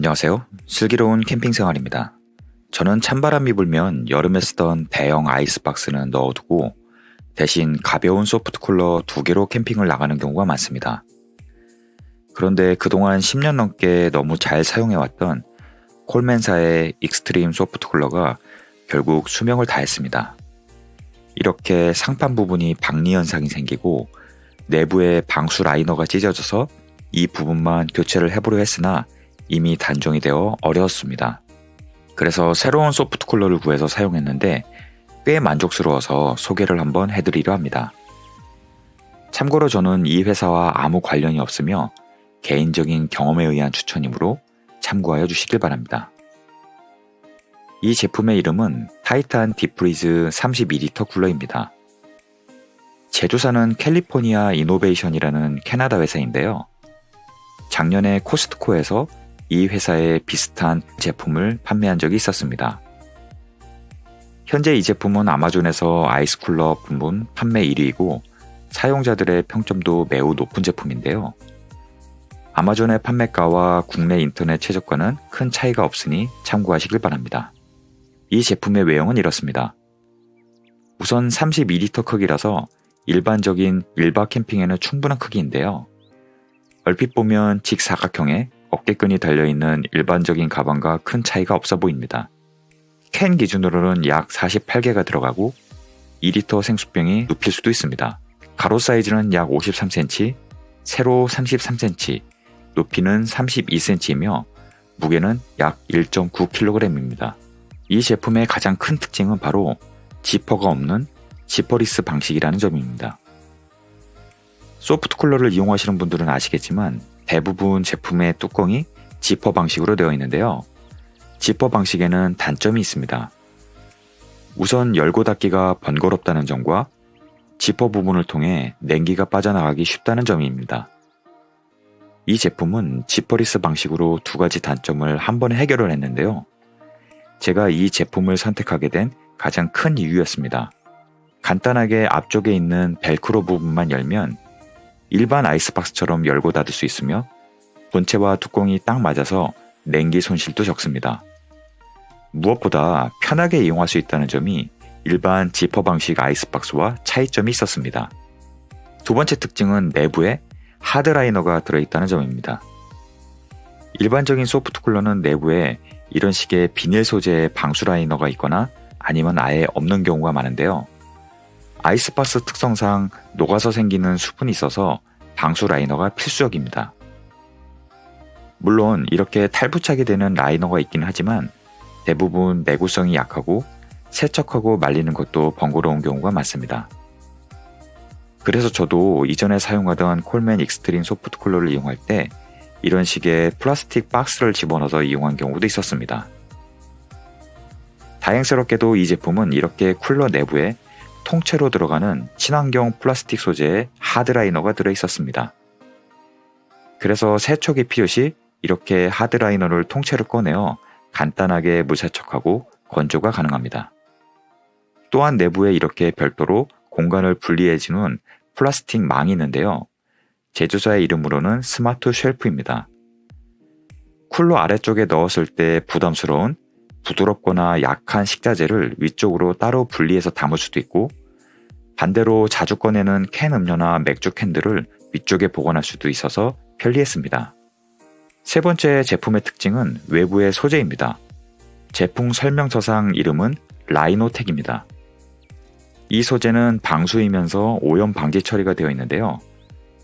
안녕하세요. 슬기로운 캠핑 생활입니다. 저는 찬바람이 불면 여름에 쓰던 대형 아이스박스는 넣어두고 대신 가벼운 소프트쿨러 2개로 캠핑을 나가는 경우가 많습니다. 그런데 그동안 10년 넘게 너무 잘 사용해왔던 콜맨사의 익스트림 소프트쿨러가 결국 수명을 다했습니다. 이렇게 상판 부분이 박리 현상이 생기고 내부에 방수 라이너가 찢어져서 이 부분만 교체를 해보려 했으나 이미 단종이 되어 어려웠습니다. 그래서 새로운 소프트쿨러를 구해서 사용했는데 꽤 만족스러워서 소개를 한번 해드리려 합니다. 참고로 저는 이 회사와 아무 관련이 없으며 개인적인 경험에 의한 추천이므로 참고하여 주시길 바랍니다. 이 제품의 이름은 타이탄 딥프리즈 32리터 쿨러입니다. 제조사는 캘리포니아 이노베이션이라는 캐나다 회사인데요. 작년에 코스트코에서 이 회사의 비슷한 제품을 판매한 적이 있었습니다. 현재 이 제품은 아마존에서 아이스쿨러 부문 판매 1위이고 사용자들의 평점도 매우 높은 제품인데요. 아마존의 판매가와 국내 인터넷 최저가는 큰 차이가 없으니 참고하시길 바랍니다. 이 제품의 외형은 이렇습니다. 우선 32리터 크기라서 일반적인 일박 캠핑에는 충분한 크기인데요. 얼핏 보면 직사각형에 어깨끈이 달려있는 일반적인 가방과 큰 차이가 없어 보입니다. 캔 기준으로는 약 48개가 들어가고 2리터 생수병이 눕힐 수도 있습니다. 가로 사이즈는 약 53cm, 세로 33cm, 높이는 32cm이며 무게는 약 1.9kg입니다. 이 제품의 가장 큰 특징은 바로 지퍼가 없는 지퍼리스 방식이라는 점입니다. 소프트쿨러를 이용하시는 분들은 아시겠지만 대부분 제품의 뚜껑이 지퍼 방식으로 되어 있는데요. 지퍼 방식에는 단점이 있습니다. 우선 열고 닫기가 번거롭다는 점과 지퍼 부분을 통해 냉기가 빠져나가기 쉽다는 점입니다. 이 제품은 지퍼리스 방식으로 2가지 단점을 한 번에 해결을 했는데요. 제가 이 제품을 선택하게 된 가장 큰 이유였습니다. 간단하게 앞쪽에 있는 벨크로 부분만 열면 일반 아이스박스처럼 열고 닫을 수 있으며 본체와 뚜껑이 딱 맞아서 냉기 손실도 적습니다. 무엇보다 편하게 이용할 수 있다는 점이 일반 지퍼 방식 아이스박스와 차이점이 있었습니다. 두 번째 특징은 내부에 하드라이너가 들어있다는 점입니다. 일반적인 소프트쿨러는 내부에 이런 식의 비닐 소재의 방수 라이너가 있거나 아니면 아예 없는 경우가 많은데요. 아이스박스 특성상 녹아서 생기는 수분이 있어서 방수 라이너가 필수적입니다. 물론 이렇게 탈부착이 되는 라이너가 있긴 하지만 대부분 내구성이 약하고 세척하고 말리는 것도 번거로운 경우가 많습니다. 그래서 저도 이전에 사용하던 콜맨 익스트림 소프트쿨러를 이용할 때 이런 식의 플라스틱 박스를 집어넣어서 이용한 경우도 있었습니다. 다행스럽게도 이 제품은 이렇게 쿨러 내부에 통째로 들어가는 친환경 플라스틱 소재의 하드라이너가 들어있었습니다. 그래서 세척이 필요시 이렇게 하드라이너를 통째로 꺼내어 간단하게 물세척하고 건조가 가능합니다. 또한 내부에 이렇게 별도로 공간을 분리해 주는 플라스틱 망이 있는데요. 제조사의 이름으로는 스마트 쉘프입니다. 쿨러 아래쪽에 넣었을 때 부담스러운 부드럽거나 약한 식자재를 위쪽으로 따로 분리해서 담을 수도 있고 반대로 자주 꺼내는 캔 음료나 맥주 캔들을 위쪽에 보관할 수도 있어서 편리했습니다. 세 번째 제품의 특징은 외부의 소재입니다. 제품 설명서상 이름은 라이노텍입니다. 이 소재는 방수이면서 오염 방지 처리가 되어 있는데요.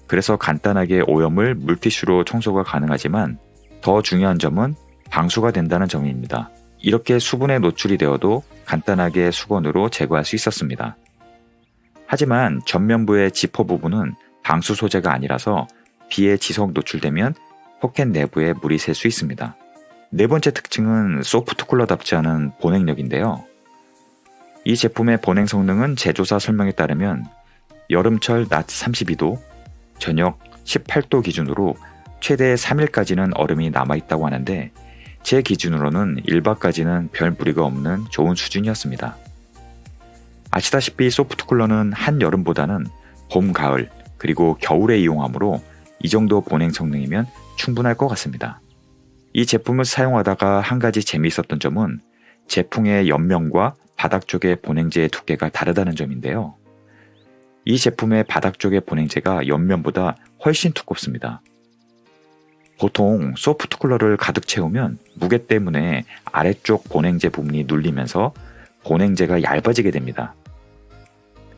그래서 간단하게 오염을 물티슈로 청소가 가능하지만 더 중요한 점은 방수가 된다는 점입니다. 이렇게 수분에 노출이 되어도 간단하게 수건으로 제거할 수 있었습니다. 하지만 전면부의 지퍼 부분은 방수 소재가 아니라서 비에 지속 노출되면 포켓 내부에 물이 새 수 있습니다. 네 번째 특징은 소프트쿨러답지 않은 보냉력인데요. 이 제품의 보냉 성능은 제조사 설명에 따르면 여름철 낮 32도, 저녁 18도 기준으로 최대 3일까지는 얼음이 남아있다고 하는데 제 기준으로는 1박까지는 별 무리가 없는 좋은 수준이었습니다. 아시다시피 소프트쿨러는 한여름보다는 봄, 가을, 그리고 겨울에 이용하므로 이 정도 보냉 성능이면 충분할 것 같습니다. 이 제품을 사용하다가 한 가지 재미있었던 점은 제품의 옆면과 바닥 쪽의 보냉제의 두께가 다르다는 점인데요. 이 제품의 바닥 쪽의 보냉제가 옆면보다 훨씬 두껍습니다. 보통 소프트 쿨러를 가득 채우면 무게 때문에 아래쪽 보냉제 부분이 눌리면서 보냉제가 얇아지게 됩니다.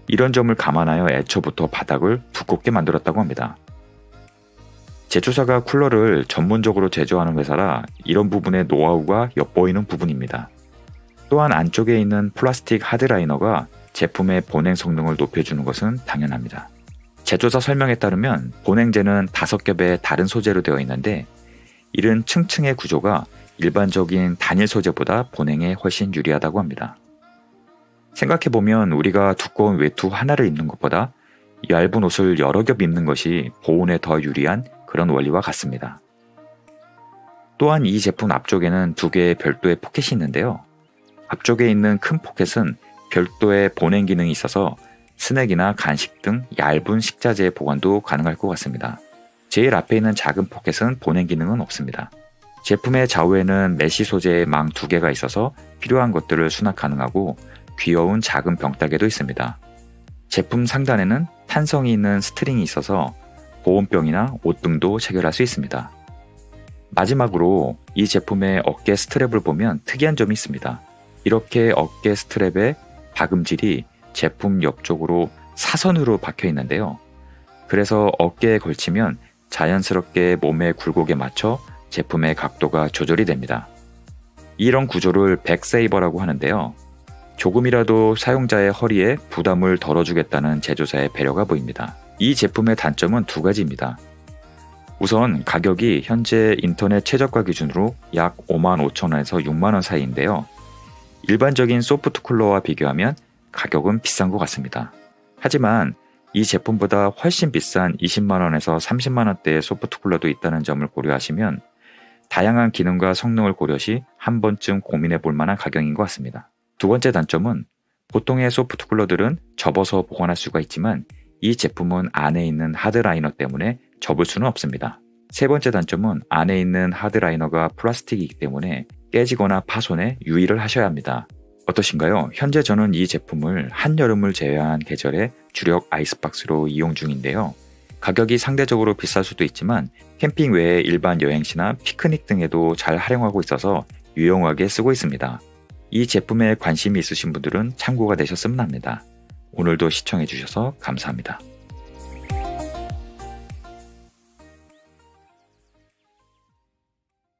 이런 점을 감안하여 애초부터 바닥을 두껍게 만들었다고 합니다. 제조사가 쿨러를 전문적으로 제조하는 회사라 이런 부분의 노하우가 엿보이는 부분입니다. 또한 안쪽에 있는 플라스틱 하드라이너가 제품의 보냉 성능을 높여주는 것은 당연합니다. 제조사 설명에 따르면 보냉제는 5겹의 다른 소재로 되어 있는데 이런 층층의 구조가 일반적인 단일 소재보다 보냉에 훨씬 유리하다고 합니다. 생각해보면 우리가 두꺼운 외투 하나를 입는 것보다 얇은 옷을 여러 겹 입는 것이 보온에 더 유리한 그런 원리와 같습니다. 또한 이 제품 앞쪽에는 2개의 별도의 포켓이 있는데요. 앞쪽에 있는 큰 포켓은 별도의 보냉 기능이 있어서 스낵이나 간식 등 얇은 식자재 보관도 가능할 것 같습니다. 제일 앞에 있는 작은 포켓은 보냉 기능은 없습니다. 제품의 좌우에는 메쉬 소재의 망 2개가 있어서 필요한 것들을 수납 가능하고 귀여운 작은 병따개도 있습니다. 제품 상단에는 탄성이 있는 스트링이 있어서 보온병이나 옷 등도 체결할 수 있습니다. 마지막으로 이 제품의 어깨 스트랩을 보면 특이한 점이 있습니다. 이렇게 어깨 스트랩의 박음질이 제품 옆쪽으로 사선으로 박혀 있는데요. 그래서 어깨에 걸치면 자연스럽게 몸의 굴곡에 맞춰 제품의 각도가 조절이 됩니다. 이런 구조를 백세이버라고 하는데요. 조금이라도 사용자의 허리에 부담을 덜어주겠다는 제조사의 배려가 보입니다. 이 제품의 단점은 2가지입니다. 우선 가격이 현재 인터넷 최저가 기준으로 약 55,000원에서 6만원 사이인데요. 일반적인 소프트 쿨러와 비교하면 가격은 비싼 것 같습니다. 하지만 이 제품보다 훨씬 비싼 20만원에서 30만원대의 소프트 쿨러도 있다는 점을 고려하시면 다양한 기능과 성능을 고려시 한 번쯤 고민해 볼 만한 가격인 것 같습니다. 2번째 단점은 보통의 소프트 쿨러들은 접어서 보관할 수가 있지만 이 제품은 안에 있는 하드라이너 때문에 접을 수는 없습니다. 3번째 단점은 안에 있는 하드라이너가 플라스틱이기 때문에 깨지거나 파손에 유의를 하셔야 합니다. 어떠신가요? 현재 저는 이 제품을 한여름을 제외한 계절에 주력 아이스박스로 이용 중인데요. 가격이 상대적으로 비쌀 수도 있지만 캠핑 외에 일반 여행시나 피크닉 등에도 잘 활용하고 있어서 유용하게 쓰고 있습니다. 이 제품에 관심이 있으신 분들은 참고가 되셨으면 합니다. 오늘도 시청해주셔서 감사합니다.